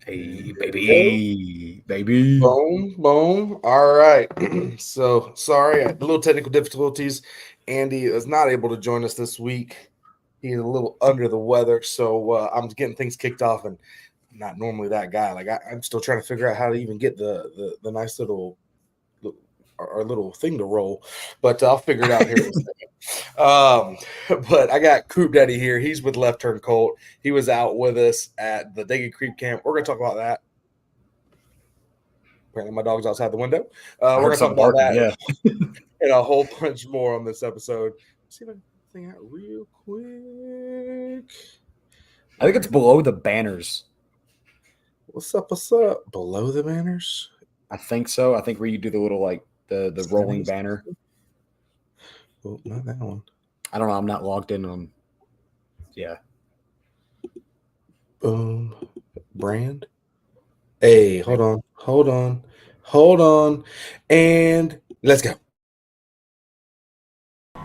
Hey, There we go. baby. Boom, boom. All right. So sorry, a little technical difficulties. Andy is not able to join us this week. He's a little under the weather, so I'm getting things kicked off, and I'm not normally that guy. Like I'm still trying to figure out how to even get the nice little our little thing to roll, but I'll figure it out here in a second. But I got Coop Daddy here. He's with Left Turn Colt. He was out with us at the Dega Creek camp. We're gonna talk about that. Apparently, my dog's outside the window. I We're heard going to talk something about barking. that Yeah. and a whole bunch more on this episode. Let's see if I can thing out real quick. I think it's below the banners. What's up? What's up? Below the banners? I think so. I think where you do the little like the rolling Settings? banner. Oh, not that one. I don't know. I'm not logged in on. Yeah. Boom. Brand. Hey, hold on. Hold on. Hold on. And let's go.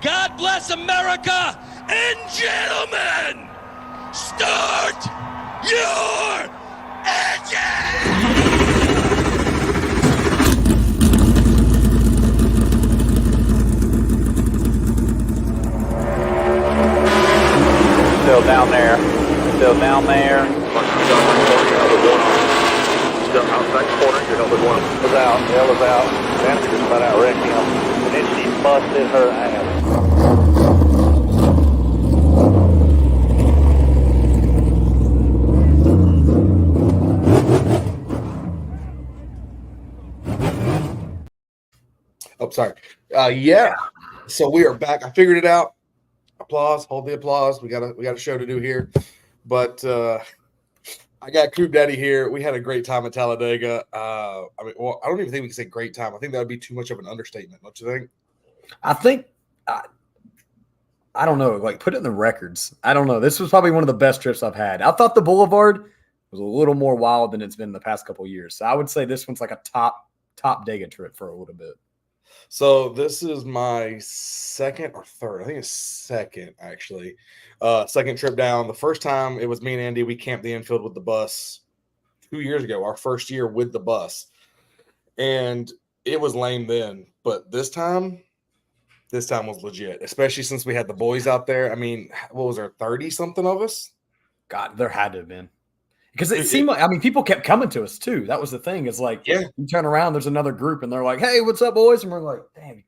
God bless America, and gentlemen, start your engine! Still down there. Still down there. Still outside corner, your helmet one. Was out. Hell was out. Danny just about out wrecked him. And then she busted her ass. Oh, sorry. Yeah. So we are back. I figured it out. Applause. Hold the applause. We got a show to do here. But I got Coop Daddy here. We had a great time at Talladega. I don't even think we can say great time. I think that would be too much of an understatement. Don't you think? I think. I don't know. Like, put it in the records. I don't know. This was probably one of the best trips I've had. I thought the Boulevard was a little more wild than it's been the past couple of years. So I would say this one's like a top Dega trip for a little bit. So this is my second or third. I think it's second actually. Second trip down. The first time it was me and Andy. We camped the infield with the bus 2 years ago. Our first year with the bus, and it was lame then. But this time was legit. Especially since we had the boys out there. I mean, what was there 30 something of us? God, there had to have been. Because it seemed like, I mean, people kept coming to us too. That was the thing. It's like, Yeah. you turn around, there's another group, and they're like, "Hey, what's up, boys?" And we're like, "Damn,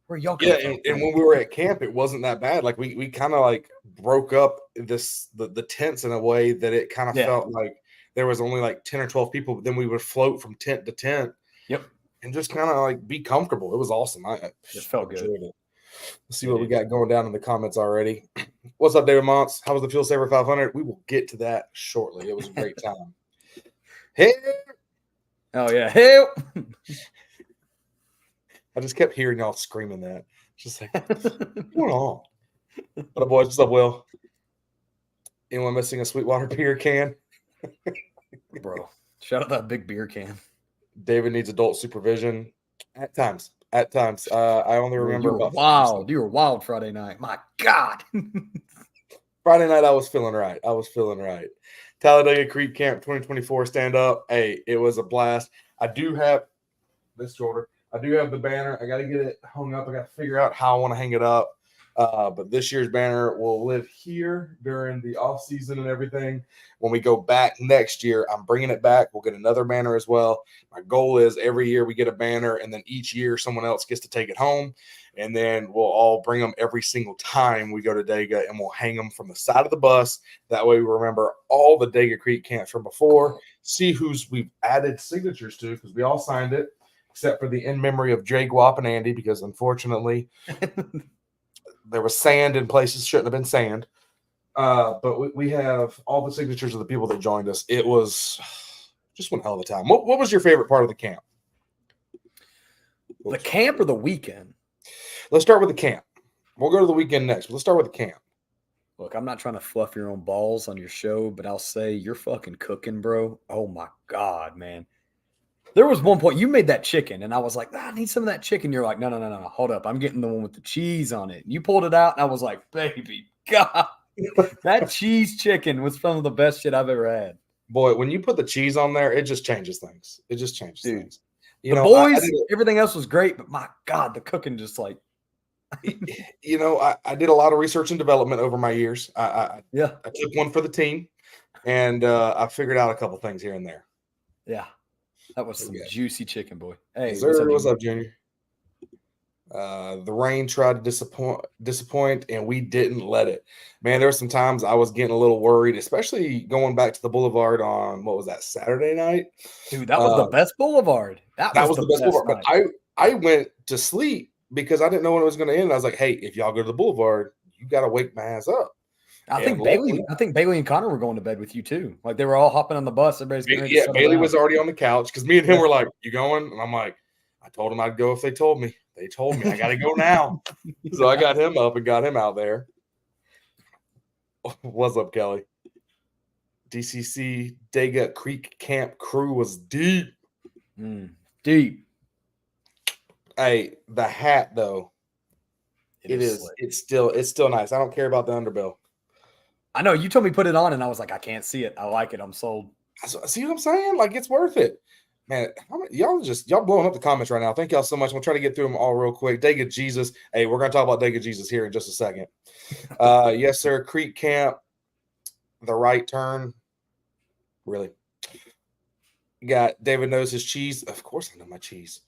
where y'all come Yeah, from?" and when we were at camp, it wasn't that bad. Like we kind of like broke up the tents in a way that it kind of Yeah. felt like there was only like 10 or 12 people, but then we would float from tent to tent. Yep. And just kind of like be comfortable. It was awesome. I felt good. enjoyed it. Let's see what we got going down in the comments already. What's up, David Montz? How was the Fuel Saver 500? We will get to that shortly. It was a great time. Hey, Oh yeah, hey. I just kept hearing y'all screaming that. Just like, what's going on? What up, boys? What's up, Will? Anyone missing a Sweetwater beer can? Bro, shout out that big beer can. David needs adult supervision at times. At times, I only remember You were about wild. You were wild Friday night. My God. Friday night. I was feeling right. Talladega Creek Camp 2024 stand up. Hey, it was a blast. I do have this shoulder. I do have the banner. I got to get it hung up. I got to figure out how I want to hang it up. But this year's banner will live here during the off season and everything. When we go back next year, I'm bringing it back. We'll get another banner as well. My goal is every year we get a banner, and then each year someone else gets to take it home, and then we'll all bring them every single time we go to Dega, and we'll hang them from the side of the bus. That way we remember all the Dega Creek camps from before. See who's we've added signatures to because we all signed it, except for the in memory of Jay Guap and Andy, because unfortunately there was sand in places shouldn't have been sand. But we have all the signatures of the people that joined us. It was just one hell of a time. What was your favorite part of the camp? The camp or the weekend? Let's start with the camp. We'll go to the weekend next, but let's start with the camp. Look, I'm not trying to fluff your own balls on your show, but I'll say you're fucking cooking, bro. Oh my God, man. There was one point you made that chicken, and I was like, I need some of that chicken. You're like, no, hold up. I'm getting the one with the cheese on it. And you pulled it out, and I was like, baby, God, that cheese chicken was some of the best shit I've ever had. Boy, when you put the cheese on there, it just changes things. It just changes Dude, things. The boys, everything else was great, but my God, the cooking just like. I did a lot of research and development over my years. I took one for the team, and I figured out a couple things here and there. Yeah, that was some juicy chicken, boy. Hey, yes, sir. What's up, Junior? The rain tried to disappoint, and we didn't let it. Man, there were some times I was getting a little worried, especially going back to the Boulevard on what was that, Saturday night? Dude, that was the best Boulevard. That was the best Boulevard. night. But I went to sleep because I didn't know when it was going to end. I was like, hey, if y'all go to the Boulevard, you got to wake my ass up. I think Bailey and Connor were going to bed with you too. Like they were all hopping on the bus. Everybody's getting ready to settle Bailey down. was already on the couch because me and him were like, "You going?" And I'm like, "I told him I'd go if they told me. They told me I got to go now." So I got him up and got him out there. What's up, Kelly? DCC Dega Creek Camp crew was deep. Deep. Hey, the hat though. It's still nice. I don't care about the underbill. I know you told me put it on, and I was like, I can't see it. I like it. I'm sold. See what I'm saying? Like it's worth it, man. Y'all blowing up the comments right now. Thank y'all so much. We'll try to get through them all real quick. Dega Jesus. Hey, we're gonna talk about Dega Jesus here in just a second. Yes, sir. Creek Camp. The right turn. Really. You got David knows his cheese. Of course, I know my cheese.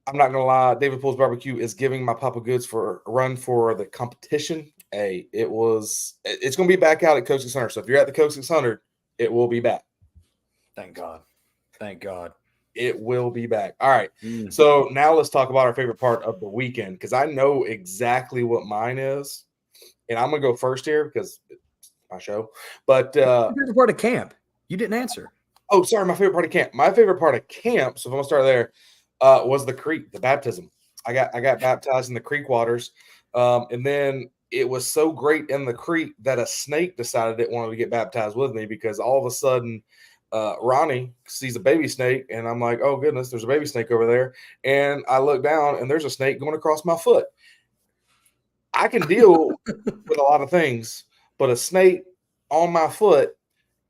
I'm not gonna lie. David Poole's Barbecue is giving my Papa Goods for a run for the competition. Hey, it's gonna be back out at Coke 600. So if you're at the Coke 600, it will be back. Thank God. Thank God. It will be back. All right. So now let's talk about our favorite part of the weekend because I know exactly what mine is, and I'm gonna go first here because it's my show. But your favorite part of camp? You didn't answer. Oh, sorry. My favorite part of camp. My favorite part of camp. So if I'm gonna start there. Was the creek, the baptism. I got baptized in the creek waters. And then it was so great in the creek that a snake decided it wanted to get baptized with me because all of a sudden Ronnie sees a baby snake and I'm like, oh goodness, there's a baby snake over there. And I look down and there's a snake going across my foot. I can deal with a lot of things, but a snake on my foot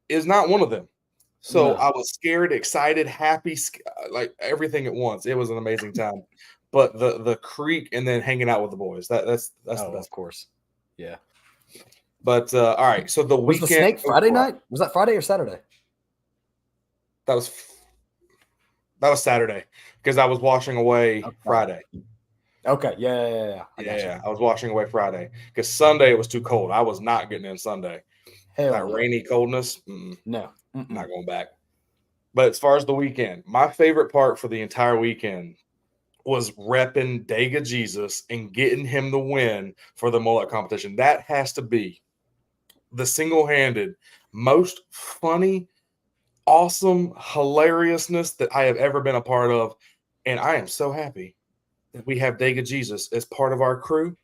is not one of them. So I was scared, excited, happy, like everything at once. It was an amazing time. But the creek and then hanging out with the boys, that's the best. Of course. Yeah. But all right. So the was weekend the snake Friday night? Was that Friday or Saturday? That was Saturday because I was washing away Friday. Okay. Yeah. I was washing away Friday because Sunday it was too cold. I was not getting in Sunday. That rainy coldness. No. Not going back. But as far as the weekend, my favorite part for the entire weekend was repping Dega Jesus and getting him the win for the mullet competition. That has to be the single-handed most funny, awesome hilariousness that I have ever been a part of. And I am so happy that we have Dega Jesus as part of our crew.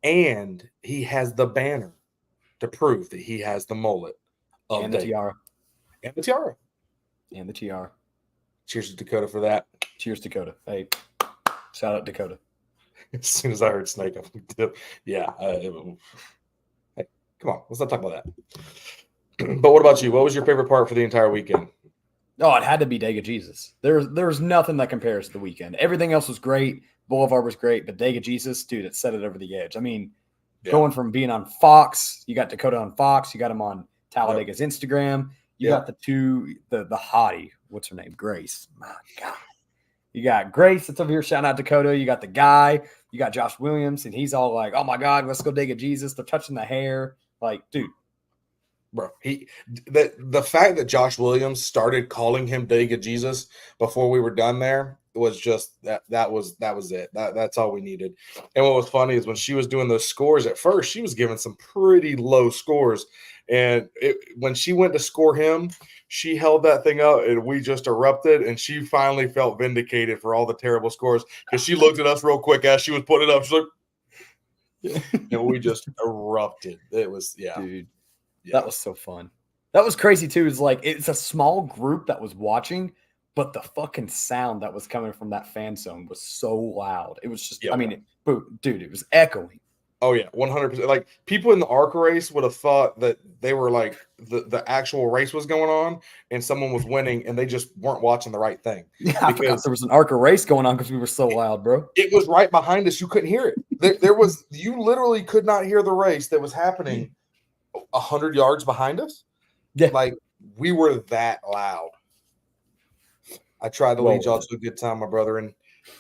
And he has the banner to prove that he has the mullet of and the tiara. And the tiara. And the tiara. Cheers to Dakota for that. Cheers, Dakota. Hey, shout out Dakota. As soon as I heard snake, I'm like, yeah. Hey, come on. Let's not talk about that. But what about you? What was your favorite part for the entire weekend? Oh, it had to be Dega Jesus. There's nothing that compares to the weekend. Everything else was great. Boulevard was great, but Dega Jesus, dude, it set it over the edge. I mean, going from being on Fox, you got Dakota on Fox, you got him on Talladega's Instagram. You got the hottie. What's her name? Grace. My God. You got Grace that's over here shouting out Dakota. You got the guy. You got Josh Williams, and he's all like, oh, my God, let's go Dega Jesus. They're touching the hair. Like, dude. Bro, the fact that Josh Williams started calling him Dega Jesus before we were done there was just that was it. That's all we needed. And what was funny is when she was doing those scores at first, she was giving some pretty low scores. And when she went to score him, she held that thing up and we just erupted. And she finally felt vindicated for all the terrible scores because she looked at us real quick as she was putting it up. She's like, and we just erupted. It was, dude, that was so fun. That was crazy too. It's like, it's a small group that was watching, but the fucking sound that was coming from that fan zone was so loud. It was just, I mean, dude, it was echoing. Oh yeah, 100%. Like people in the ARCA race would have thought that they were like the actual race was going on and someone was winning, and they just weren't watching the right thing. Yeah, I forgot Because there was an ARCA race going on because we were so loud, bro. it was right behind us. You couldn't hear it. There was you literally could not hear the race that was happening 100 yards behind us. Yeah. Like we were that loud. I tried to Well, lead y'all to a good time, my brother. And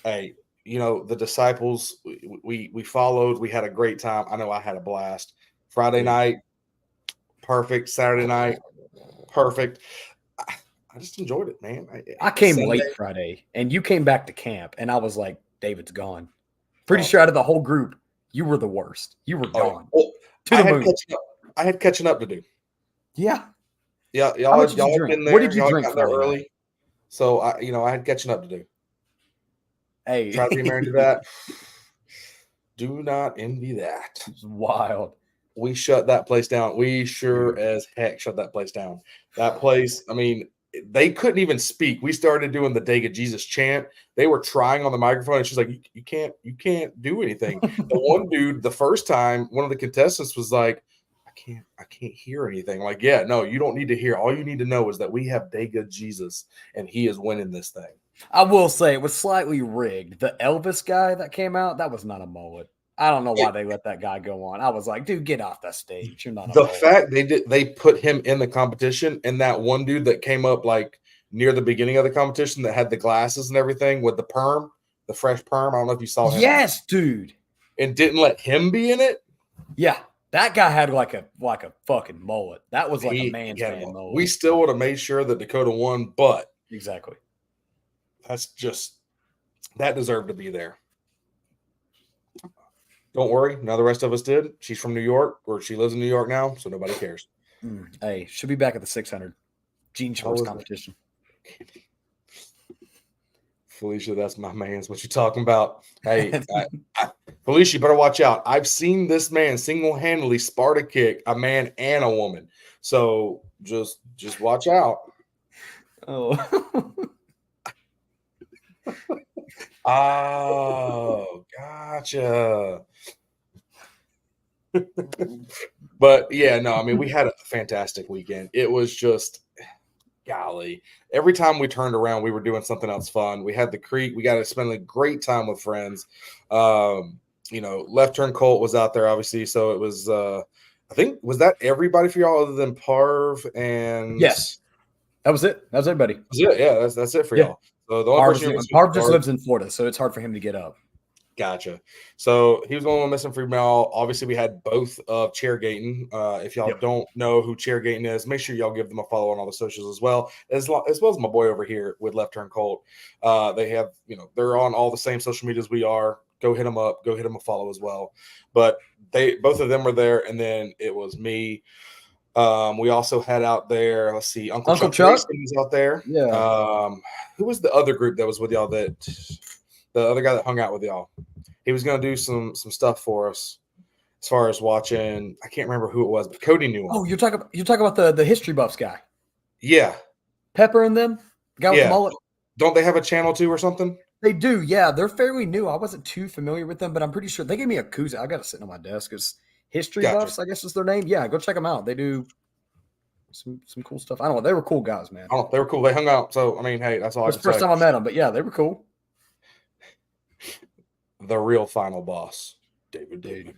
hey, you know, the disciples, we followed. We had a great time. I know I had a blast. Friday night, perfect. Saturday night, perfect. I just enjoyed it, man. I came Sunday, late Friday, and you came back to camp, and I was like, David's gone. Pretty Oh. sure out of the whole group, you were the worst. You were Oh, yeah. gone. Well, To I the had, moon. I had catching up to do. Yeah. Yeah, How y'all much did you had drink? been there. What did you y'all had drink gotten there Friday night? early. So I had catching up to do. Hey, Try to be married to that. Do not envy that. It's wild. We shut that place down. We sure as heck shut that place down. That place, I mean, they couldn't even speak. We started doing the Dega Jesus chant. They were trying on the microphone, and she's like, you can't do anything. The one dude, the first time, one of the contestants was like, I can't hear anything. Like, yeah, no, you don't need to hear. All you need to know is that we have Dega Jesus, and he is winning this thing. I will say it was slightly rigged. The Elvis guy that came out, that was not a mullet. I don't know why they let that guy go on. I was like, dude, get off that stage. You're not a The mullet. fact they put him in the competition, and that one dude that came up like near the beginning of the competition that had the glasses and everything with the perm, the fresh perm. I don't know if you saw him. Yes, dude. And didn't let him be in it. Yeah, that guy had like a fucking mullet. That was like a man's Yeah, man mullet. we still would have made sure that Dakota won, but exactly. that's just that deserved to be there. Don't worry, none of the rest of us did. She's from New York, or she lives in New York now, so nobody cares. Hey, she'll be back at the 600 Gene Schwartz competition. Felicia, that's my man's. What you talking about? Hey, Felicia, you better watch out. I've seen this man single-handedly Sparta kick a man and a woman. So just watch out. Oh. Oh, gotcha. But yeah, no, I mean, we had a fantastic weekend. It was just, golly, every time we turned around, we were doing something else fun. We had the creek. We got to spend a great time with friends. You know, Left Turn Colt was out there, obviously. So it was, I think, was that everybody for y'all other than Parv and? Yes. That was it. That was everybody. Yeah, that's it for y'all. So the only person Parv just lives in Florida, so it's hard for him to get up. Gotcha. So he was the only one missing from y'all. Obviously, we had both of Chairgating. If y'all don't know who Chairgating is, make sure y'all give them a follow on all the socials as well as my boy over here with Left Turn Colt. They have, you know, they're on all the same social medias we are. Go hit them up. Go hit them a follow as well. But both of them were there, and then it was me. We also had out there, let's see, Uncle Chuck was out there. Yeah. Who was the other group that was with y'all? The other guy that hung out with y'all. He was going to do some stuff for us as far as watching. I can't remember who it was, but Cody knew him. Oh, you're talking about the History Buffs guy. Yeah. Pepper and them? The guy with the mullet? Don't they have a channel too or something? They do, yeah. They're fairly new. I wasn't too familiar with them, but I'm pretty sure they gave me a koozie. I got to sit on my desk. It's History Buffs, I guess is their name. Yeah, go check them out. They do some cool stuff. I don't know. They were cool guys, man. Oh, they were cool. They hung out. So, I mean, hey, that's all I can say. It was the first time I met them, but yeah, they were cool. The real final boss, David.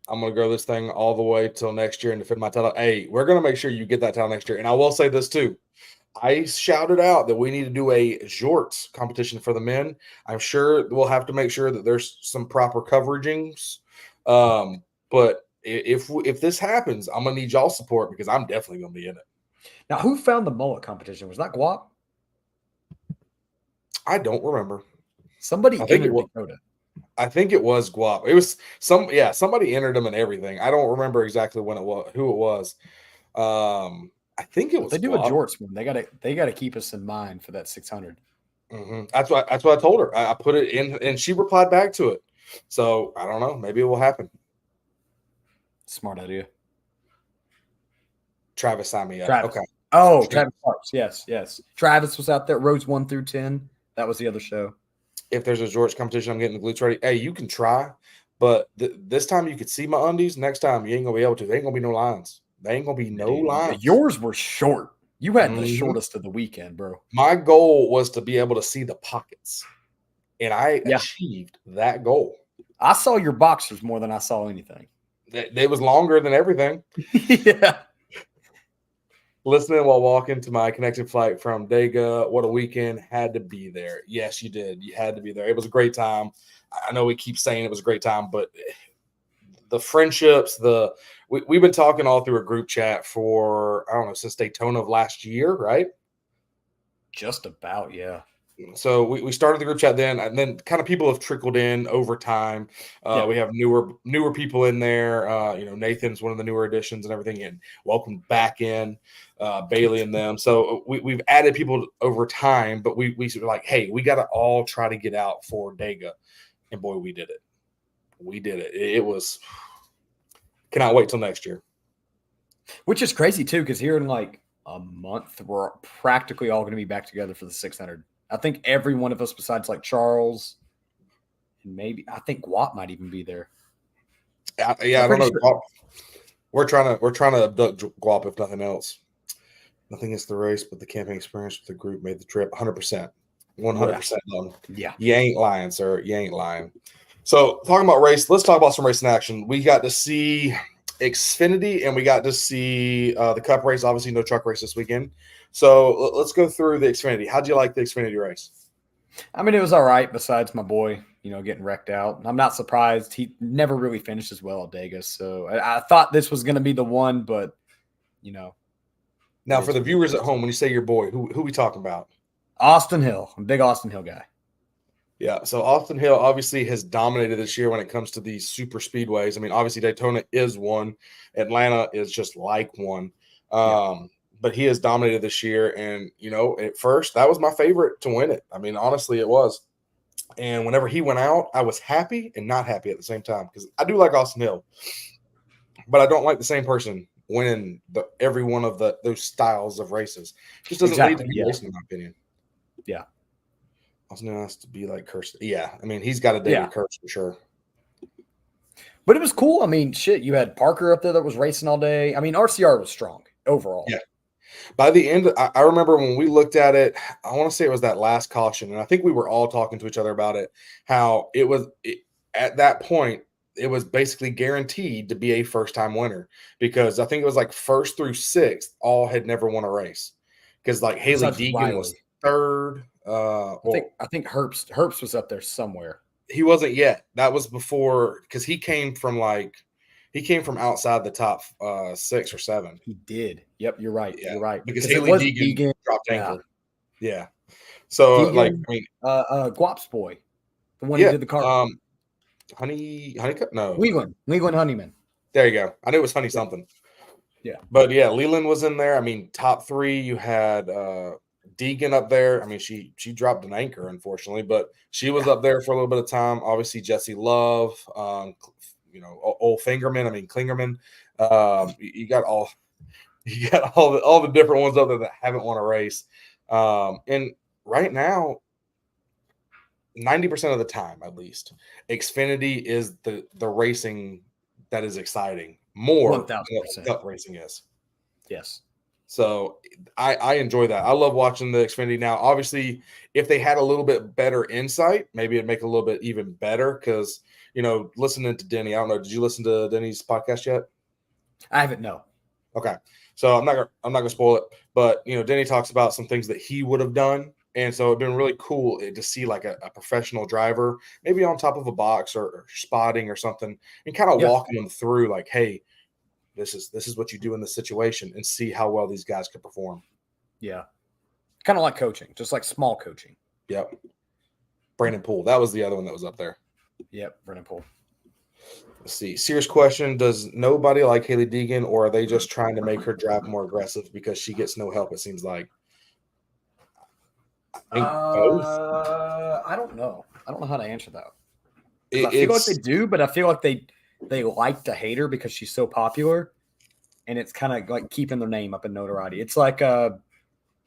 I'm going to grow this thing all the way till next year and defend my title. Hey, we're going to make sure you get that title next year. And I will say this too. I shouted out that we need to do a jorts competition for the men. I'm sure we'll have to make sure that there's some proper coveragings. But if this happens, I'm going to need y'all support because I'm definitely going to be in it. Now, who found the mullet competition? Was that Guap? I don't remember. Somebody entered Dakota. I think it was Guap. It was somebody entered them and everything. I don't remember exactly when it was, who it was. I think it was. They do a jorts one. They gotta keep us in mind for that 600. Mm-hmm. That's what I told her. I put it in, and she replied back to it. So I don't know. Maybe it will happen. Smart idea. Travis signed me up. Travis. Okay. Oh, Travis Parks. Yes. Travis was out there. Rows 1 through 10. That was the other show. if there's a George competition, I'm getting the glutes ready. Hey, you can try, but this time you could see my undies. Next time you ain't gonna be able to. There ain't gonna be no lines. There ain't gonna be no Dude, lines. yours were short. You had the Mhm. shortest of the weekend, bro. My goal was to be able to see the pockets, and I Yeah. achieved that goal. I saw your boxers more than I saw anything. They was longer than everything. Yeah. Listening while walking to my connected flight from Dega. What a weekend. Had to be there. Yes, you did. You had to be there. It was a great time. I know we keep saying it was a great time, but the friendships, we've been talking all through a group chat for, I don't know, since Daytona of last year, right? Just about, yeah. So we started the group chat then, and then kind of people have trickled in over time. Yeah. We have newer people in there. Nathan's one of the newer additions and everything, and welcome back in Bailey and them. So we've added people over time, but we were like, hey, we got to all try to get out for Dega, and boy, we did it. We did it. It was. Cannot wait till next year. Which is crazy too, because here in like a month, we're practically all going to be back together for the 600. I think every one of us, besides like Charles, and maybe I think Guap might even be there. I don't know. Sure. We're trying to abduct Guap if nothing else. Nothing against the race, but the camping experience with the group made the trip 100%. 100% done. Yeah. You ain't lying, sir. You ain't lying. So talking about race, let's talk about some racing action. We got to see Xfinity and we got to see the Cup race. Obviously, no truck race this weekend. So let's go through the Xfinity. How'd you like the Xfinity race? I mean, it was all right, besides my boy, getting wrecked out. I'm not surprised. He never really finished as well at Vegas. So I thought this was going to be the one, but, Now, for the viewers at home, when you say your boy, who we talking about? Austin Hill. I'm a big Austin Hill guy. Yeah, so Austin Hill obviously has dominated this year when it comes to these super speedways. I mean, obviously Daytona is one. Atlanta is just like one. But he has dominated this year. And, at first, that was my favorite to win it. I mean, honestly, it was. And whenever he went out, I was happy and not happy at the same time because I do like Austin Hill. But I don't like the same person winning every one of those styles of races. It just doesn't lead to good racing, in my opinion. Yeah. Austin Hill has to be like Kirsten. Yeah, I mean, he's got a David Kurtz for sure. But it was cool. I mean, shit, you had Parker up there that was racing all day. I mean, RCR was strong overall. Yeah. By the end, I remember when we looked at it, I want to say it was that last caution, and I think we were all talking to each other about it, how at that point, it was basically guaranteed to be a first-time winner because I think it was like first through sixth, all had never won a race because like Haley Deegan was third. I think Herbst was up there somewhere. He wasn't yet. That was before because he came from outside the top 6 or 7. He did. Yep, you're right. Yeah. You're right. Because Haley Deegan dropped anchor. Yeah. So Deegan, Guap's boy, the one who did the car. Honeycutt? No. Leland Honeyman. There you go. I knew it was Honey something. Yeah. But yeah, Leland was in there. I mean, top 3, you had Deegan up there. I mean, she dropped an anchor, unfortunately, but she was up there for a little bit of time. Obviously, Jesse Love, old Fingerman. I mean, Klingerman. You got all the different ones up there that haven't won a race. And right now, 90% of the time, at least, Xfinity is the racing that is exciting more 1,000%. than what Cup racing is. Yes. So I enjoy that. I love watching the Xfinity now. Obviously, if they had a little bit better insight, maybe it'd make it a little bit even better because, listening to Denny, I don't know, did you listen to Denny's podcast yet? I haven't, no. Okay. So I'm not gonna spoil it, but Denny talks about some things that he would have done. And so it'd been really cool to see like a professional driver, maybe on top of a box or spotting or something, and kind of walking them through like, hey, this is what you do in this situation and see how well these guys could perform. Yeah. Kind of like coaching, just like small coaching. Yep. Brandon Poole. That was the other one that was up there. Yep. Brandon Poole. Let's see. Serious question. Does nobody like Haley Deegan or are they just trying to make her drive more aggressive because she gets no help, it seems like? I don't know. I don't know how to answer that. I feel like they do, but I feel like they like to hate her because she's so popular, and it's kind of like keeping their name up in notoriety. It's like the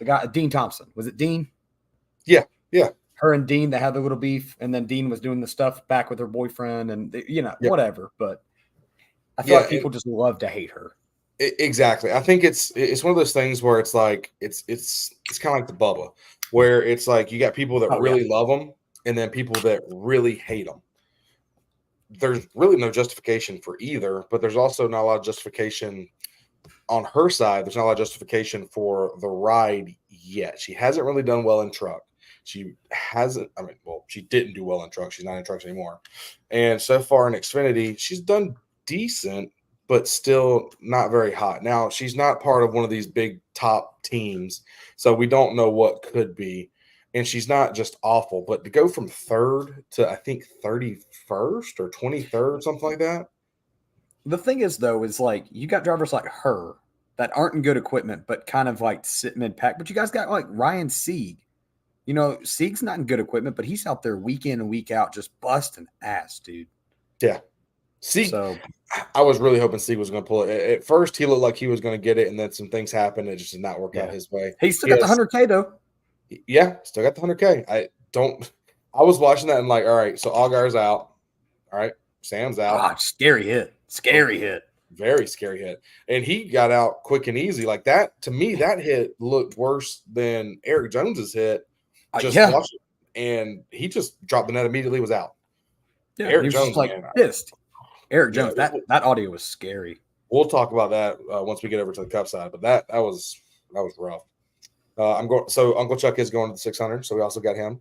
guy Dean Thompson. Was it Dean? Yeah. her and Dean, they had the little beef, and then Dean was doing the stuff back with her boyfriend, and whatever. But I feel like people just love to hate her. Exactly. I think it's one of those things where it's like it's kind of like the Bubba, where it's like you got people that really love them, and then people that really hate them. There's really no justification for either, but there's also not a lot of justification on her side. There's not a lot of justification for the ride yet. She hasn't really done well in truck. She hasn't. I mean, well, she didn't do well in truck. She's not in trucks anymore. And so far in Xfinity, she's done decent, but still not very hot. Now, she's not part of one of these big top teams, so we don't know what could be. And she's not just awful, but to go from third to, I think, 31st or 23rd, something like that. The thing is, though, is like you got drivers like her that aren't in good equipment, but kind of like sit mid-pack. But you guys got like Ryan Sieg. Sieg's not in good equipment, but he's out there week in and week out just busting ass, dude. Yeah. Sieg, I was really hoping Sieg was going to pull it. At first, he looked like he was going to get it, and then some things happened. It just did not work out his way. He still got the 100K, though. Yeah, still got the 100K. I was watching that and like, all right, so Allgaier's out. All right, Sam's out. Ah, scary hit. Scary hit. Very scary hit. And he got out quick and easy. Like that, to me, that hit looked worse than Eric Jones's hit. Watch it, and he just dropped the net immediately, was out. Yeah, Eric Jones just like pissed. Eric Jones, that audio was scary. We'll talk about that once we get over to the Cup side, but that was rough. So Uncle Chuck is going to the 600, so we also got him.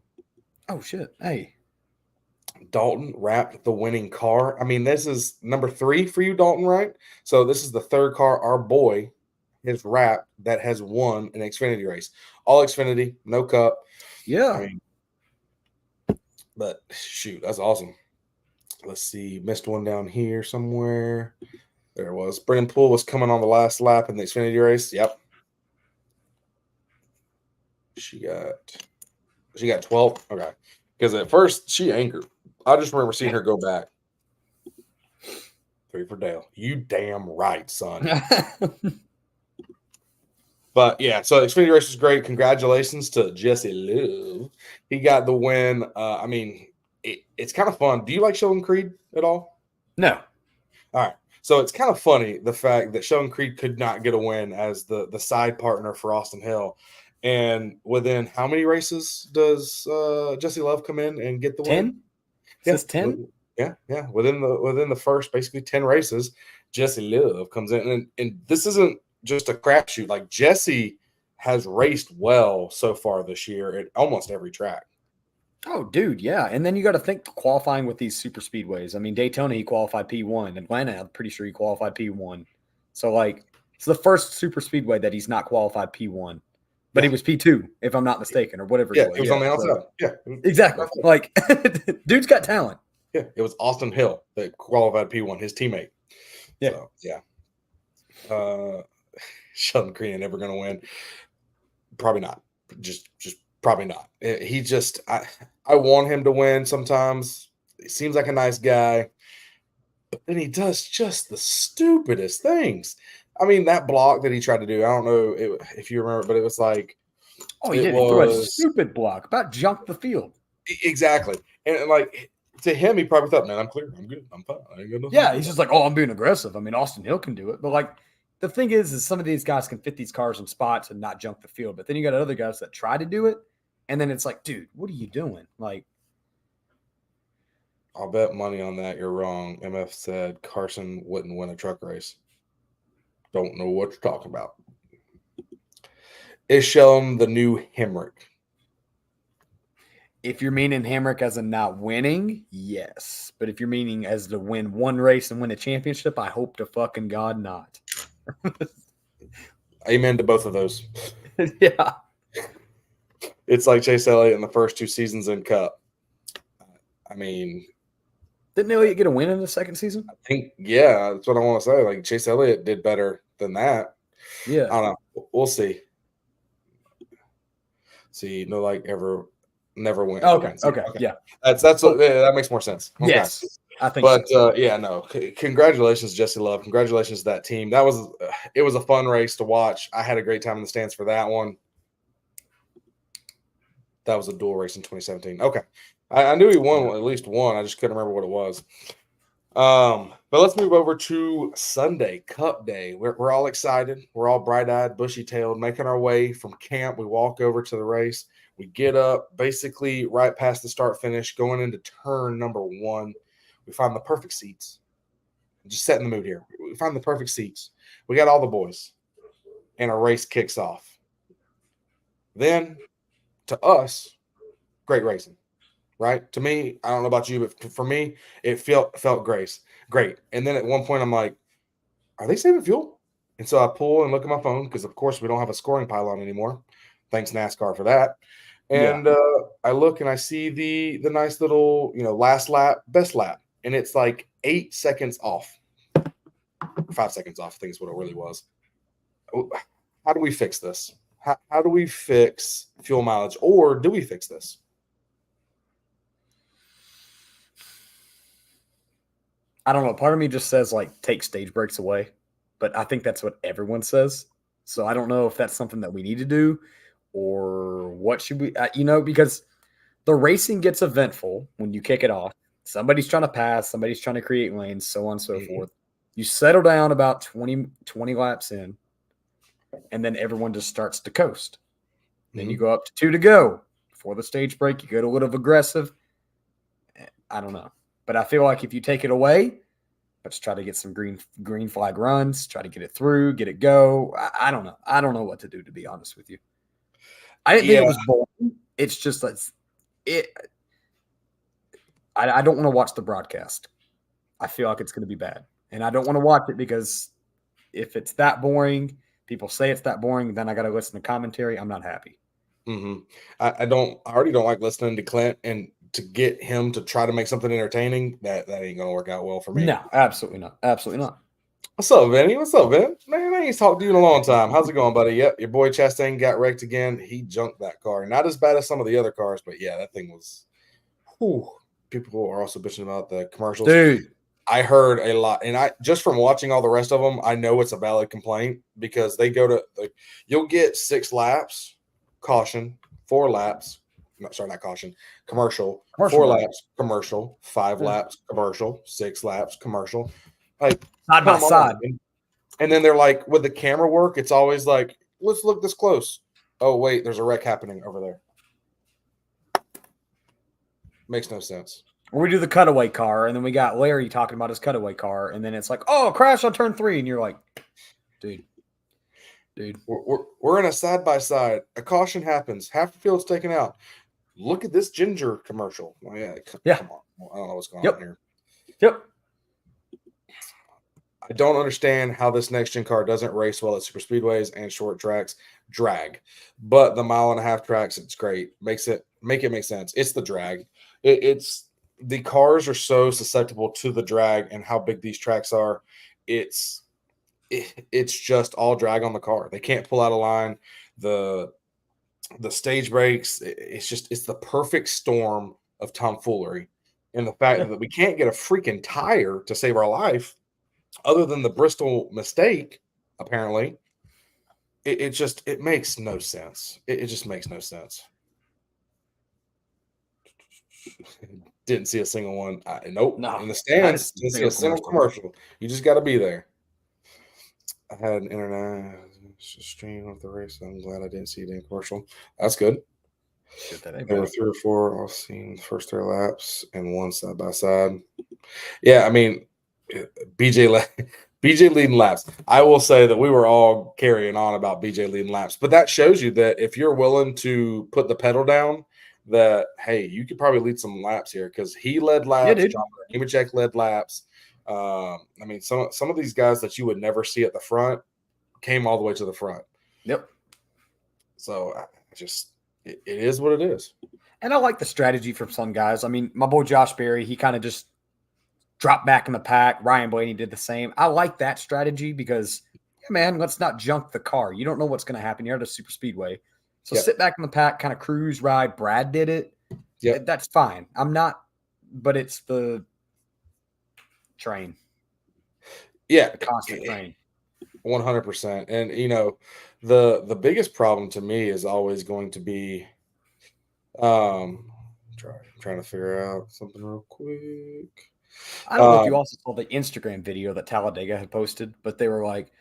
Oh shit! Hey, Dalton wrapped the winning car. I mean, this is number 3 for you, Dalton, right? So this is the third car our boy has wrapped that has won an Xfinity race. All Xfinity, no Cup. Yeah. I mean, but shoot, that's awesome. Let's see, missed one down here somewhere. There it was. Brennan Poole was coming on the last lap in the Xfinity race. Yep. She got 12. Okay. Because at first she anchored. I just remember seeing her go back. 3 for Dale. You damn right, son. But yeah, so the Xfinity race was great. Congratulations to Jesse Love. He got the win. I mean, it's kind of fun. Do you like Sheldon Creed at all? No. All right. So it's kind of funny the fact that Sheldon Creed could not get a win as the side partner for Austin Hill. And within how many races does Jesse Love come in and get the 10? win? 10? Is 10? Yeah. Within the first basically 10 races, Jesse Love comes in, and this isn't just a crapshoot. Like Jesse has raced well so far this year at almost every track. Oh, dude, yeah. And then you got to think qualifying with these super speedways. I mean, Daytona, he qualified P1. Atlanta, I'm pretty sure he qualified P1. So, like, it's the first super speedway that he's not qualified P1. But he was P2, if I'm not mistaken, or whatever. Yeah, he was on the outside. Yeah, exactly. Like, dude's got talent. Yeah, it was Austin Hill that qualified P1, his teammate. Yeah. So, yeah. Sheldon Creed never going to win. Probably not. Just probably not. He just I want him to win sometimes. He seems like a nice guy, but then he does just the stupidest things. I mean, that block that he tried to do, I don't know if you remember, but it was like, oh, he threw a stupid block about junk the field. Exactly. And like to him, he probably thought, man, I'm clear. I'm good. I'm fine. I ain't got nothing. Yeah, he's just like, oh, I'm being aggressive. I mean, Austin Hill can do it. But like the thing is some of these guys can fit these cars in spots and not junk the field. But then you got other guys that try to do it. And then it's like, dude, what are you doing? Like, I'll bet money on that. You're wrong. MF said Carson wouldn't win a truck race. Don't know what you're talking about. Is Sheldon the new Hemrick? If you're meaning Hemrick as in not winning, yes. But if you're meaning as to win one race and win a championship, I hope to fucking God not. Amen to both of those. Yeah. It's like Chase Elliott in the first 2 seasons in Cup. I mean, didn't Elliott get a win in the second season? I think, yeah, that's what I want to say. Like Chase Elliott did better than that. Yeah. I don't know. We'll see. See, no, like never win. Okay. Yeah. That's what that makes more sense. Okay. Yes. I think but so. Yeah, no. Congratulations, Jesse Love. Congratulations to that team. It was a fun race to watch. I had a great time in the stands for that one. That was a dual race in 2017. Okay. I knew he won at least one. I just couldn't remember what it was. But let's move over to Sunday, Cup Day. We're all excited. We're all bright-eyed, bushy-tailed, making our way from camp. We walk over to the race. We get up basically right past the start-finish, going into turn number 1. We find the perfect seats. Just setting the mood here. We find the perfect seats. We got all the boys. And a race kicks off. Then, to us, great racing. Right? To me, I don't know about you, but for me, it felt great. And then at one point, I'm like, are they saving fuel? And so I pull and look at my phone because, of course, we don't have a scoring pylon anymore. Thanks, NASCAR, for that. And I look and I see the nice little, last lap, best lap. And it's like 8 seconds off. 5 seconds off, I think is what it really was. How do we fix this? How do we fix fuel mileage? Or do we fix this? I don't know. Part of me just says, like, take stage breaks away. But I think that's what everyone says. So I don't know if that's something that we need to do or what should we, because the racing gets eventful when you kick it off. Somebody's trying to pass. Somebody's trying to create lanes, so on and so forth. You settle down about 20 laps in, and then everyone just starts to coast. Then you go up to 2 to go. Before the stage break, you get a little aggressive. I don't know. But I feel like if you take it away, let's try to get some green flag runs, try to get it through, get it go. I don't know. I don't know what to do, to be honest with you. I didn't think it was boring. It's just like I don't want to watch the broadcast. I feel like it's going to be bad. And I don't want to watch it because if it's that boring, people say it's that boring, then I got to listen to commentary. I'm not happy. I already don't like listening to Clint, and to get him to try to make something entertaining, that ain't gonna work out well for me. No, absolutely not. Absolutely not. What's up, Vinny? What's up, Vin? Man, I ain't talked to you in a long time. How's it going, buddy? Yep, your boy Chastain got wrecked again. He junked that car. Not as bad as some of the other cars, but yeah, that thing was. Whew. People are also bitching about the commercials. Dude, I heard a lot, and I just from watching all the rest of them, I know it's a valid complaint because they go to you'll get 6 laps, caution, 4 laps. No, sorry, not caution. Commercial 4 laps, commercial, 5 laps, commercial, 6 laps, commercial. Like side by side. And then they're like, with the camera work, it's always like, let's look this close. Oh, wait, there's a wreck happening over there. Makes no sense. Or we do the cutaway car, and then we got Larry talking about his cutaway car, and then it's like, oh, crash on turn 3, and you're like, dude. We're in a side by side. A caution happens. Half the field's taken out. Look at this ginger commercial. Oh, yeah. Come on. I don't know what's going on here. Yep. I don't understand how this next gen car doesn't race well at super speedways and short tracks. Drag, but the 1.5-mile tracks, it's great. Make it make sense. It's the drag. It's the cars are so susceptible to the drag and how big these tracks are. It's just all drag on the car. They can't pull out a line. The stage breaks. It's the perfect storm of tomfoolery, and the fact that we can't get a freaking tire to save our life, other than the Bristol mistake. Apparently, it makes no sense. It just makes no sense. Didn't see a single one. Nope. No, in the stands, didn't see a single commercial. You just got to be there. I had an internet stream of the race. I'm glad I didn't see it in commercial. That's good. There were 3 or 4 I've seen the first 3 laps and 1 side by side. Yeah, I mean, BJ leading laps. I will say that we were all carrying on about BJ leading laps, but that shows you that if you're willing to put the pedal down, that hey, you could probably lead some laps here because he led laps. John Nemechek led laps. I mean, some of these guys that you would never see at the front came all the way to the front. Yep. So it is what it is. And I like the strategy from some guys. I mean, my boy Josh Berry, he kind of just dropped back in the pack. Ryan Blaney did the same. I like that strategy because, yeah, man, let's not junk the car. You don't know what's going to happen. You're at a super speedway. So sit back in the pack, kind of cruise ride. Brad did it. Yeah, that's fine. I'm not, but it's the train. Yeah. The constant train. 100%. And, the biggest problem to me is always going to be Trying to figure out something real quick. I don't know if you also saw the Instagram video that Talladega had posted, but they were like,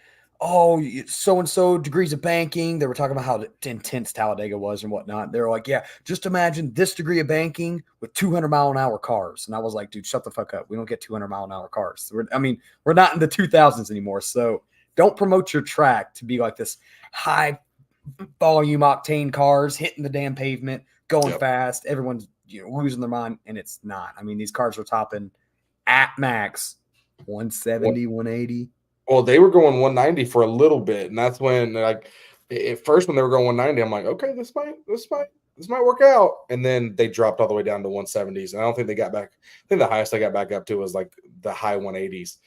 "Oh, so and so degrees of banking." They were talking about how intense Talladega was and whatnot. They were like, "Yeah, just imagine this degree of banking with 200-mile-an-hour cars." And I was like, "Dude, shut the fuck up. We don't get 200-mile-an-hour cars. We're not in the 2000s anymore. So don't promote your track to be like this high volume octane cars hitting the damn pavement, going fast. Everyone's losing their mind, and it's not. I mean, these cars are topping at max 170, 180. Well, they were going 190 for a little bit, and that's when, like, at first when they were going 190, I'm like, okay, this might work out, and then they dropped all the way down to 170s, and I don't think they got back. I think the highest they got back up to was like the high 180s.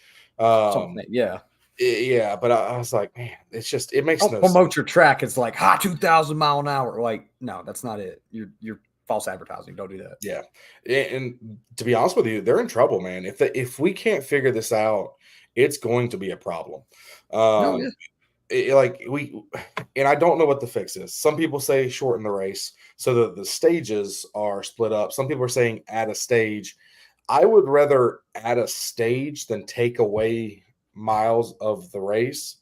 Yeah, but I was like, man, it makes Don't no promote sense. your track. It's like 2,000 mile an hour. Like, no, that's not it. You're false advertising. Don't do that. Yeah, and to be honest with you, they're in trouble, man. If we can't figure this out, it's going to be a problem. No, And I don't know what the fix is. Some people say shorten the race so that the stages are split up. Some people are saying add a stage. I would rather add a stage than take away miles of the race.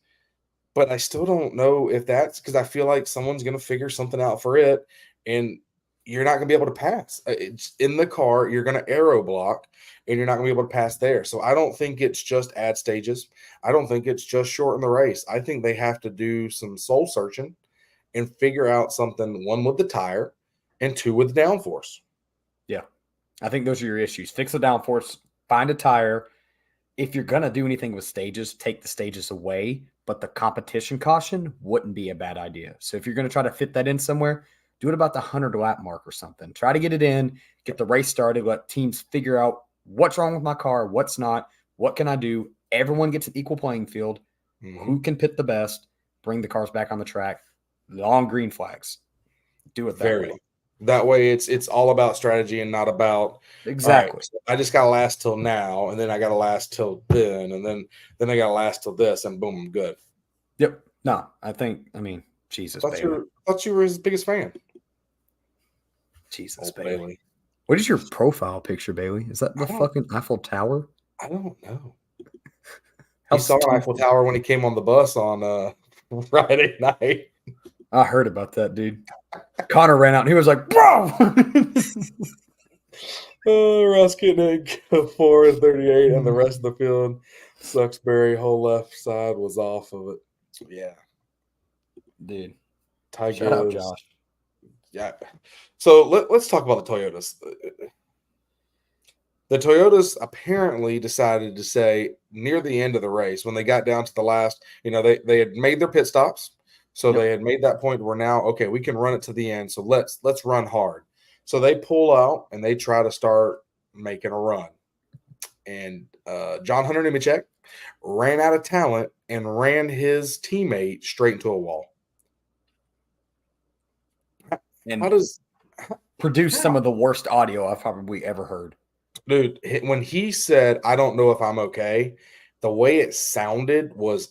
But I still don't know if that's because I feel like someone's going to figure something out for it, and you're not going to be able to pass. It's in the car, you're going to aero block, and you're not going to be able to pass there. So I don't think it's just add stages. I don't think it's just shorten the race. I think they have to do some soul searching and figure out something, one with the tire and two with the downforce. Yeah. I think those are your issues. Fix the downforce, find a tire. If you're going to do anything with stages, take the stages away, but the competition caution wouldn't be a bad idea. So if you're going to try to fit that in somewhere, do it about the 100 lap mark or something. Try to get it in, get the race started, let teams figure out what's wrong with my car, what's not, what can I do. Everyone gets an equal playing field. Mm-hmm. Who can pit the best, bring the cars back on the track, long green flags. Do it that way. That way, it's all about strategy and not about exactly. So I just gotta last till now, and then I gotta last till then, and then I gotta last till this, and boom, I'm good. Yep. No, I mean, Jesus, Bailey. I thought you were his biggest fan. Jesus, Bailey. What is your profile picture, Bailey? Is that the fucking Eiffel Tower? I don't know. He saw an Eiffel Tower when he came on the bus on Friday night. I heard about that, dude. Connor ran out and he was like, bro. Ross Kitnick, 4:38, and the rest of the field, Suxbury, whole left side was off of it. Yeah. Dude. Shout out, Josh. Yeah. So let's talk about the Toyotas. The Toyotas apparently decided to say near the end of the race, when they got down to the last, they had made their pit stops. So they had made that point where now, okay, we can run it to the end. So let's run hard. So they pull out and they try to start making a run. And John Hunter Nemechek ran out of talent and ran his teammate straight into a wall. And produce some of the worst audio I've probably ever heard. Dude, when he said, I don't know if I'm okay, the way it sounded was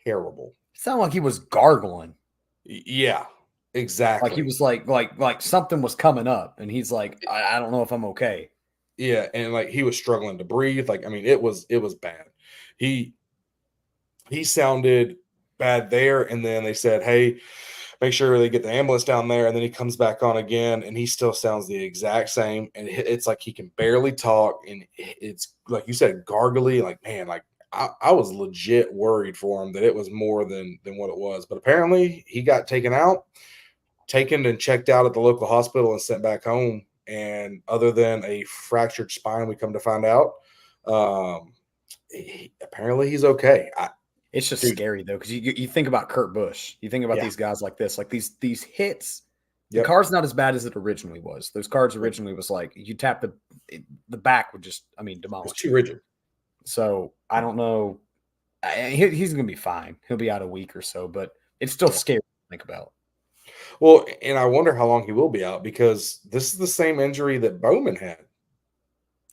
terrible. It sounded like he was gargling. Yeah, exactly. Like he was like something was coming up, and he's like, I don't know if I'm okay. Yeah, and like he was struggling to breathe. Like, I mean, it was bad. He sounded bad there, and then they said, hey, make sure they get the ambulance down there, and then he comes back on again, and he still sounds the exact same, and it's like he can barely talk, and it's like you said, gargly. Like, man, like I was legit worried for him that it was more than what it was, but apparently he got taken and checked out at the local hospital and sent back home. And other than a fractured spine, we come to find out, apparently he's okay. It's just scary though, because you think about Kurt Busch, you think about these guys like this, like these hits. The car's not as bad as it originally was. Those cars originally was like you tap the back would just, demolish. It's too rigid. So I don't know. He's going to be fine. He'll be out a week or so, but it's still scary to think about. Well, and I wonder how long he will be out, because this is the same injury that Bowman had.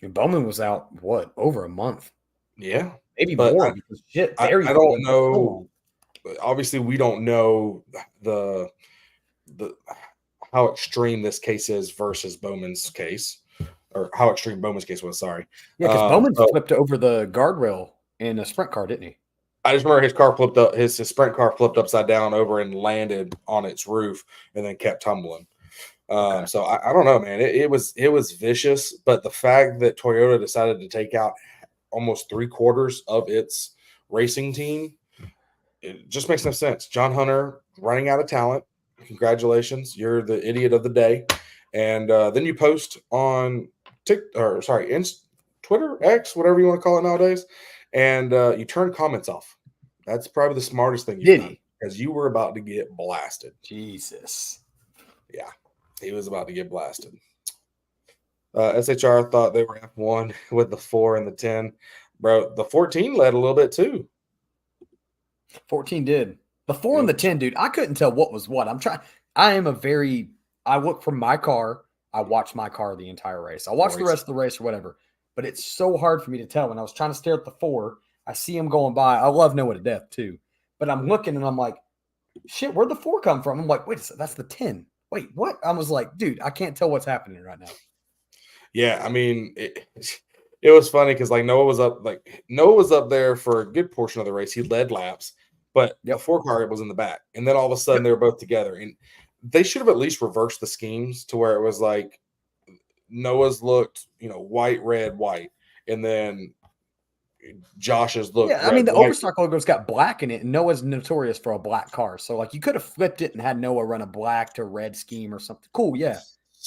And Bowman was out, over a month? Yeah. Maybe more. Because I don't know. Obviously, we don't know the how extreme this case is versus Bowman's case, or how extreme Bowman's case was. Sorry. Yeah, because Bowman So flipped over the guardrail in a sprint car, didn't he? I just remember his car flipped up. His sprint car flipped upside down over and landed on its roof, and then kept tumbling. Okay. So I don't know, man. It was vicious, but the fact that Toyota decided to take out almost 3/4 of its racing team, it just makes no sense. John Hunter running out of talent. Congratulations, you're the idiot of the day. And then you post on Twitter, X, whatever you want to call it nowadays, and you turn comments off. That's probably the smartest thing you've done, because you were about to get blasted. Jesus. Yeah, he was about to get blasted. SHR thought they were F1 with the 4 and the 10. Bro, the 14 led a little bit too. 14 did. The 4 and the 10, dude, I couldn't tell what was what. I look for my car. I watch my car the entire race. I watch the rest of the race or whatever. But it's so hard for me to tell. When I was trying to stare at the 4, I see him going by. I love Noah to death too. But I'm looking and I'm like, shit, where'd the 4 come from? I'm like, wait a second, that's the 10. Wait, what? I was like, dude, I can't tell what's happening right now. Yeah, I mean, it was funny because Noah was up there for a good portion of the race. He led laps, but the 4 car was in the back. And then all of a sudden they were both together. And they should have at least reversed the schemes to where it was like Noah's looked, white, red, white, and then Josh's looked. Yeah, I mean, the Overstock logo's got black in it, and Noah's notorious for a black car. So, you could have flipped it and had Noah run a black to red scheme or something. Cool, yeah.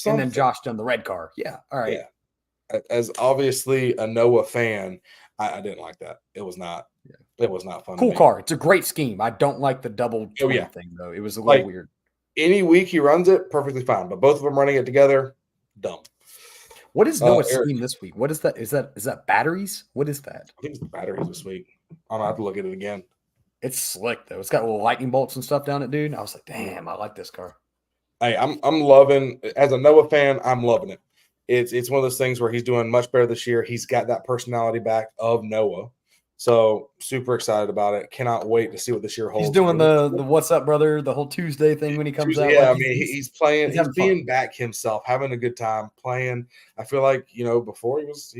And then Josh done the red car. Yeah, all right. Yeah. As obviously a Noah fan, I didn't like that. It was not. Yeah. It was not fun. Cool car. It's a great scheme. I don't like the double thing though. It was a little weird. Any week he runs it, perfectly fine. But both of them running it together, dumb. What is Noah's scheme this week? What is that? Is that batteries? What is that? I think it's the batteries this week. I don't have to look at it again. It's slick though. It's got little lightning bolts and stuff down it, dude. I was like, damn, I like this car. Hey, I'm loving, as a Noah fan, I'm loving it. It's one of those things where he's doing much better this year. He's got that personality back of Noah. So super excited about it. Cannot wait to see what this year holds. He's doing the what's up, brother, the whole Tuesday thing when he comes out. Yeah, he's playing, he's being back himself, having a good time playing. I feel like, before he was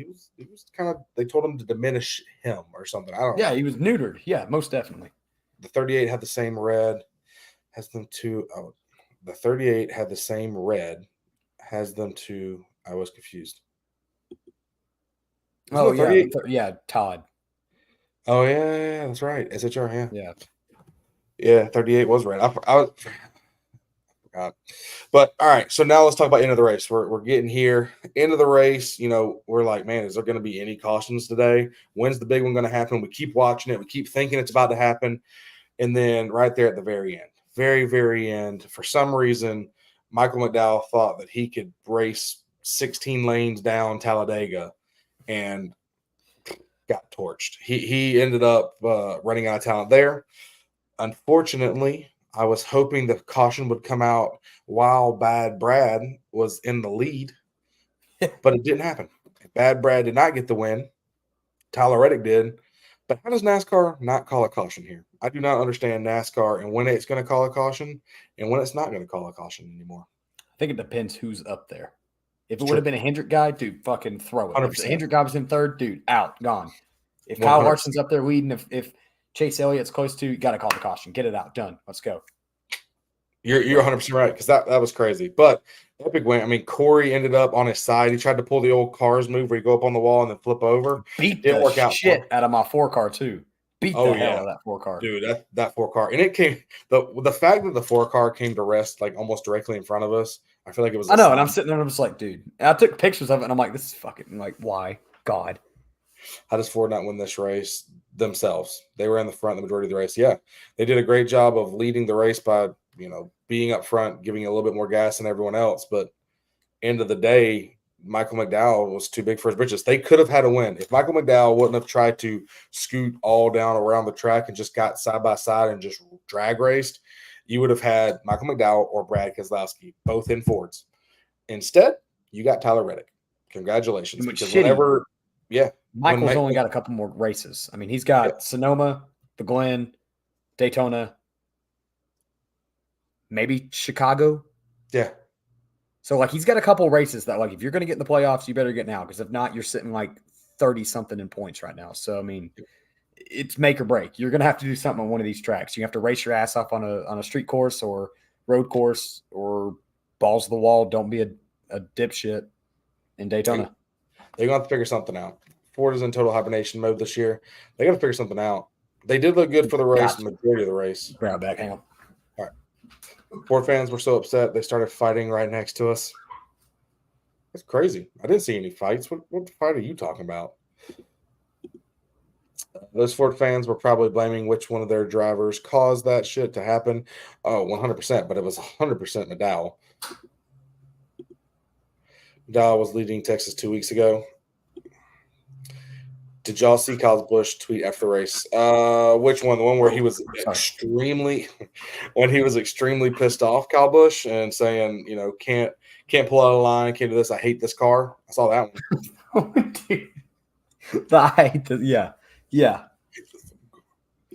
kind of, they told him to diminish him or something. I don't know. Yeah, he was neutered. Yeah, most definitely. The 38 had the same red, has them to the 38 had the same red, has them to. I was confused. Oh yeah, Todd. Oh yeah, that's right. SHR, yeah. 38 was red. I forgot. But all right, so now let's talk about end of the race. We're getting here. End of the race. We're like, man, is there going to be any cautions today? When's the big one going to happen? We keep watching it. We keep thinking it's about to happen, and then right there at the very end. Very, very end. For some reason, Michael McDowell thought that he could race 16 lanes down Talladega and got torched. He ended up running out of talent there. Unfortunately, I was hoping the caution would come out while Bad Brad was in the lead, but it didn't happen. Bad Brad did not get the win. Tyler Reddick did. But how does NASCAR not call a caution here? I do not understand NASCAR and when it's going to call a caution and when it's not going to call a caution anymore. I think it depends who's up there. If it would have been a Hendrick guy, dude, fucking throw it. 100%. If the Hendrick guy was in third, dude, out, gone. If 100%. Kyle Larson's up there leading, if Chase Elliott's close to, you got to call the caution. Get it out. Done. Let's go. You're 100% right, because that was crazy. But epic win. I mean, Corey ended up on his side. He tried to pull the old Cars move where you go up on the wall and then flip over. Didn't work out. Shit out of my 4 car too. Beat the hell out of that 4 car, dude. That 4 car, and it came the fact that the 4 car came to rest almost directly in front of us. I feel like it was. I know, and I'm sitting there and I'm just like, dude. And I took pictures of it, and I'm like, this is fucking why, God. How does Ford not win this race themselves? They were in the front the majority of the race. Yeah, they did a great job of leading the race by being up front, giving a little bit more gas than everyone else. But end of the day, Michael McDowell was too big for his britches. They could have had a win if Michael McDowell wouldn't have tried to scoot all down around the track and just got side by side and just drag raced. You would have had Michael McDowell or Brad Keselowski both in Fords. Instead, you got Tyler Reddick. Congratulations. Because Michael's only got a couple more races. I mean, he's got Sonoma, the Glen, Daytona, maybe Chicago. Yeah. So, like, he's got a couple races that, like, if you're going to get in the playoffs, you better get now. Because if not, you're sitting like 30-something in points right now. So, I mean, it's make or break. You're going to have to do something on one of these tracks. You have to race your ass off on a street course or road course or balls to the wall. Don't be a dipshit in Daytona. They're going to have to figure something out. Ford is in total hibernation mode this year. They got to figure something out. They did look good for the race, the majority of the race. Grab back, hang on. All right. Ford fans were so upset they started fighting right next to us. That's crazy. I didn't see any fights. What fight are you talking about? Those Ford fans were probably blaming which one of their drivers caused that shit to happen. Oh, 100%, but it was 100% McDowell. McDowell was leading Texas 2 weeks ago. Did y'all see Kyle Busch tweet after the race? Which one? The one where he was extremely pissed off, Kyle Busch, and saying, you know, can't pull out of line, can't do this. I hate this car. I saw that one. Dude. Yeah.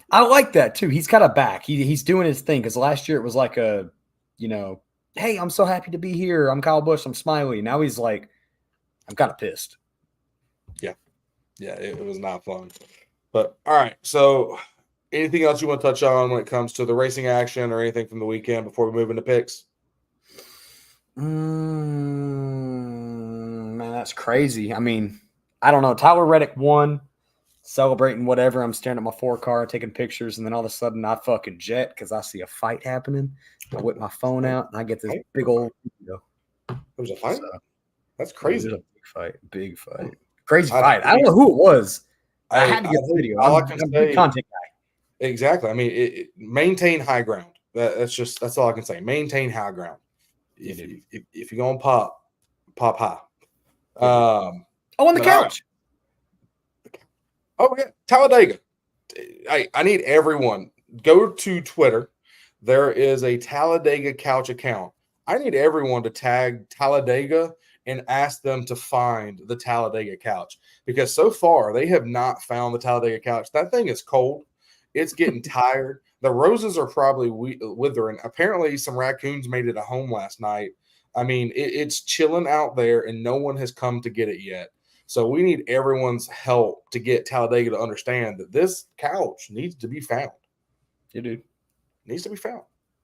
I like that too. He's got a back. He's doing his thing because last year it was like a, you know, hey, I'm so happy to be here. I'm Kyle Busch. I'm smiley. Now he's like, I'm kind of pissed. Yeah, it was not fun. But all right. So anything else you want to touch on when it comes to the racing action or anything from the weekend before we move into picks? Man, that's crazy. I mean, I don't know. Tyler Reddick won, celebrating whatever. I'm staring at my 4 car, taking pictures, and then all of a sudden I fucking jet because I see a fight happening. I whip my phone out and I get this big old video. There was a fight? So, that's crazy. A big fight. Crazy fight. I don't know who it was. I had to get the video. I'm a big content guy. Exactly. I mean, maintain high ground. That's all I can say. Maintain high ground. If you're gonna pop high. On the couch. Oh yeah, Talladega. I need everyone go to Twitter. There is a Talladega couch account. I need everyone to tag Talladega and ask them to find the Talladega couch because so far they have not found the Talladega couch. That thing is cold. It's getting tired. The roses are probably withering. Apparently some raccoons made it a home last night. I mean, it's chilling out there and no one has come to get it yet. So we need everyone's help to get Talladega to understand that this couch needs to be found. It needs to be found.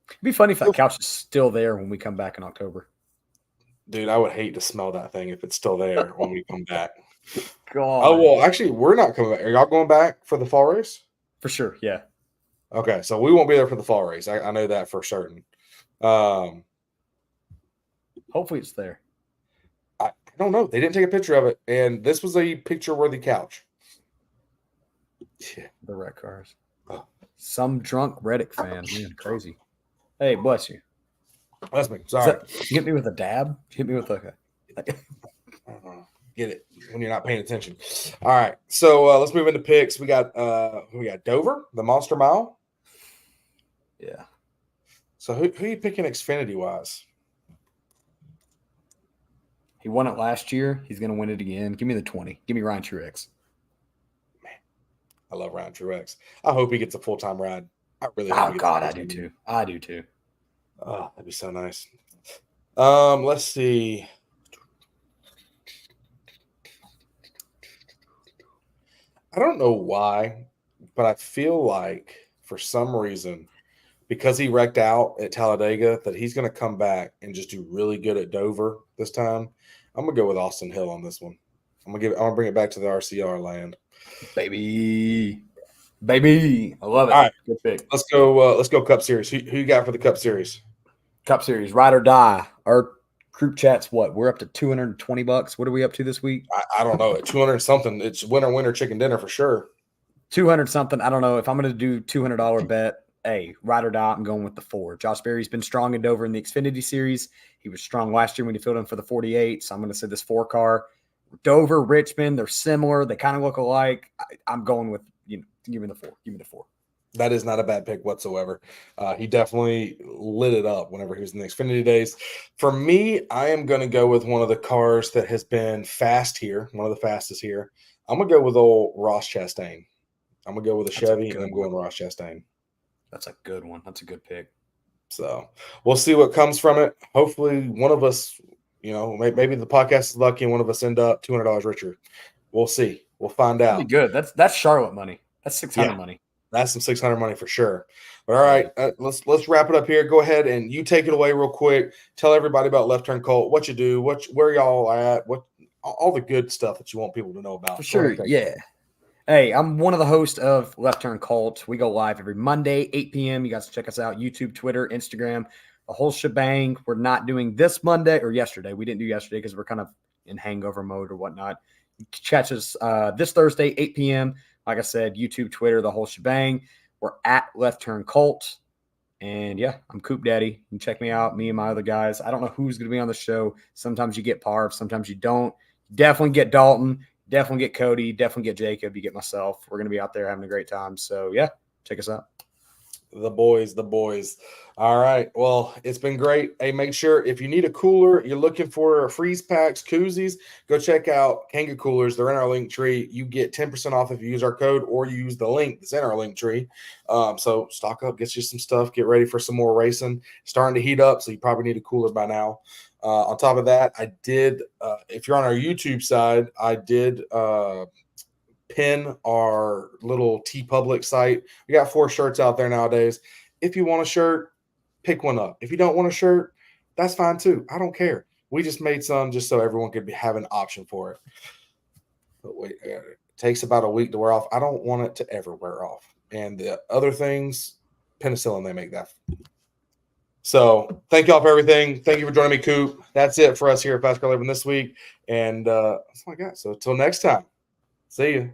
It'd be funny if that couch is still there when we come back in October. Dude, I would hate to smell that thing if it's still there when we come back. God. Oh, well, actually, we're not coming back. Are y'all going back for the fall race? For sure, yeah. Okay, so we won't be there for the fall race. I know that for certain. Hopefully it's there. I don't know. They didn't take a picture of it, and this was a picture-worthy couch. Yeah. The wreck cars. Oh. Some drunk Reddick fan. Man, crazy. Hey, bless you. Bless me. Sorry. You hit me with a dab? You hit me with like a... Get it when you're not paying attention. All right, so let's move into picks. We got Dover, the Monster Mile. Yeah. So who are you picking Xfinity wise? He won it last year. He's going to win it again. Give me the 20. Give me Ryan Truex. Man, I love Ryan Truex. I hope he gets a full-time ride. I really hope. Oh God, I do too. I do too. Oh, that'd be so nice. Let's see. I don't know why, but I feel like for some reason, because he wrecked out at Talladega, that he's going to come back and just do really good at Dover this time. I'm going to go with Austin Hill on this one. I'm going to bring it back to the RCR land. Baby. I love it. All right. Good pick. Let's go Cup Series. Who you got for the Cup Series? Cup Series, ride or die. Our group chat's what? We're up to $220. What are we up to this week? I don't know. At 200 something, it's winner chicken dinner for sure. 200 something. I don't know. If I'm going to do $200 bet, hey, ride or die, I'm going with the 4. Josh Berry's been strong in Dover in the Xfinity Series. He was strong last year when he filled in for the 48. So I'm going to say this 4 car. Dover, Richmond, they're similar. They kind of look alike. I'm going with, give me the 4. Give me the 4. That is not a bad pick whatsoever. He definitely lit it up whenever he was in the Xfinity days. For me, I am going to go with one of the cars that has been fast here, one of the fastest here. I'm going to go with old Ross Chastain. I'm going to go with a Chevy, and I'm going Ross Chastain. That's a good one. That's a good pick. So we'll see what comes from it. Hopefully, one of us, maybe the podcast is lucky and one of us end up $200 richer. We'll see. We'll find That'd be out. good. That's Charlotte money. That's 600 Yeah. money. That's some 600 money for sure. But all right, let's wrap it up here. Go ahead and you take it away real quick. Tell everybody about Left Turn Cult, what you do, where y'all at, what all the good stuff that you want people to know about. For sure, yeah. Hey, I'm one of the hosts of Left Turn Cult. We go live every Monday, 8 p.m. You guys check us out. YouTube, Twitter, Instagram, the whole shebang. We're not doing this Monday or yesterday. We didn't do yesterday because we're kind of in hangover mode or whatnot. Catch us this Thursday, 8 p.m. Like I said, YouTube, Twitter, the whole shebang. We're at Left Turn Cult. And yeah, I'm Coop Daddy. You can check me out, me and my other guys. I don't know who's going to be on the show. Sometimes you get Parv, sometimes you don't. Definitely get Dalton. Definitely get Cody. Definitely get Jacob. You get myself. We're going to be out there having a great time. So yeah, check us out. The boys. All right. Well, it's been great. Hey, make sure if you need a cooler, you're looking for freeze packs, koozies, go check out Kanga Coolers. They're in our link tree. You get 10% off if you use our code or you use the link that's in our link tree. So stock up, get you some stuff, get ready for some more racing. Starting to heat up, so you probably need a cooler by now. On top of that, I did, if you're on our YouTube side, I did pin our little TeePublic site. We got 4 shirts out there nowadays. If you want a shirt, pick one up. If you don't want a shirt, that's fine too. I don't care. We just made some just so everyone could have an option for it. But wait, it takes about a week to wear off. I don't want it to ever wear off. And the other things, penicillin, they make that. So thank y'all for everything. Thank you for joining me, Coop. That's it for us here at Fascar 11 this week. And that's all I got. So until next time, see you.